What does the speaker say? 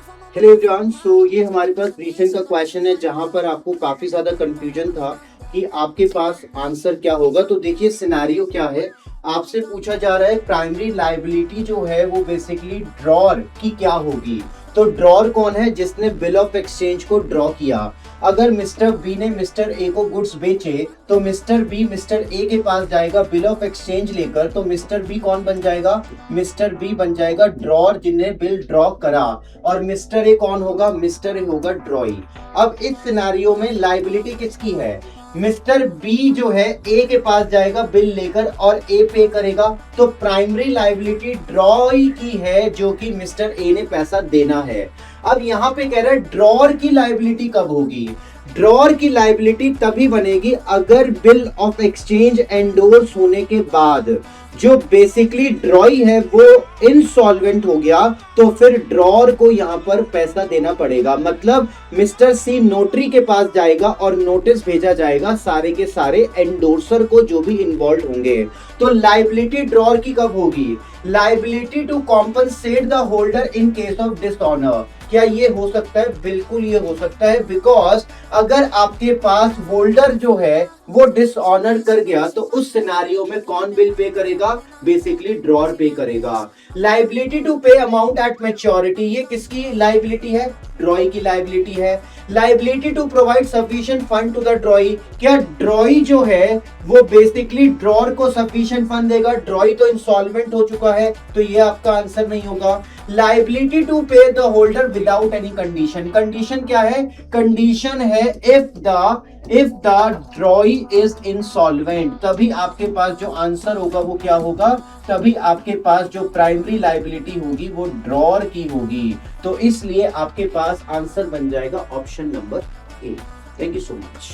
Hello everyone, सो ये हमारे पास recent का क्वेश्चन है जहां पर आपको काफी ज्यादा कंफ्यूजन था कि आपके पास आंसर क्या होगा। तो देखिए सिनेरियो क्या है। आपसे पूछा जा रहा है प्राइमरी लायबिलिटी जो है वो बेसिकली ड्रॉर की क्या होगी। तो ड्रॉर कौन है? जिसने बिल ऑफ एक्सचेंज को ड्रॉ किया। अगर मिस्टर बी ने मिस्टर ए को गुड्स बेचे तो मिस्टर बी मिस्टर ए के पास जाएगा बिल ऑफ एक्सचेंज लेकर। तो मिस्टर बी कौन बन जाएगा? मिस्टर बी बन जाएगा ड्रॉर जिन्हें बिल ड्रॉ करा। और मिस्टर ए कौन होगा? मिस्टर ए होगा ड्रॉई। अब इस सिनारियो में लाइबिलिटी किसकी है? मिस्टर बी जो है ए के पास जाएगा बिल लेकर और ए पे करेगा। तो प्राइमरी लाइबिलिटी ड्रॉई की है जो कि मिस्टर ए ने पैसा देना है। अब यहां पे कह रहा है ड्रॉर की लाइबिलिटी कब होगी? ड्रॉर की लाइबिलिटी तभी बनेगी अगर बिल ऑफ एक्सचेंज एंडोर्स होने के बाद जो बेसिकली ड्रॉई है वो इनसॉल्वेंट हो गया। तो फिर ड्रॉर को यहां पर पैसा देना पड़ेगा। मतलब मिस्टर सी नोटरी के पास जाएगा और नोटिस भेजा जाएगा सारे के सारे एंडोर्सर को जो भी इन्वॉल्व होंगे। तो लाइबिलिटी ड्रॉर की कब होगी? Liability to compensate the holder in case of dishonour. क्या ये हो सकता है? बिल्कुल ये हो सकता है। बिकॉज अगर आपके पास होल्डर जो है वो डिसऑनर कर गया तो उस सिनेरियो में कौन बिल पे करेगा? बेसिकली ड्रॉर पे करेगा। Liability to pay amount at maturity, ये किसकी लाइबिलिटी है? ड्रॉई की लाइबिलिटी है। Liability to provide sufficient fund to the drawee, क्या ड्रॉई जो है वो बेसिकली ड्रॉर को सफिशिएंट फंड देगा? ड्रॉई तो इंसॉल्वेंट हो चुका है, तो ये आपका आंसर नहीं होगा। लाइबिलिटी टू पे the holder without any condition, condition क्या है? कंडीशन है इफ द ड्रॉई इज इंसॉल्वेंट, तभी आपके पास जो आंसर होगा वो क्या होगा? तभी आपके पास जो प्राइमरी लाइबिलिटी होगी वो ड्रॉर की होगी। तो इसलिए आपके पास आंसर बन जाएगा option number A. Thank you so much.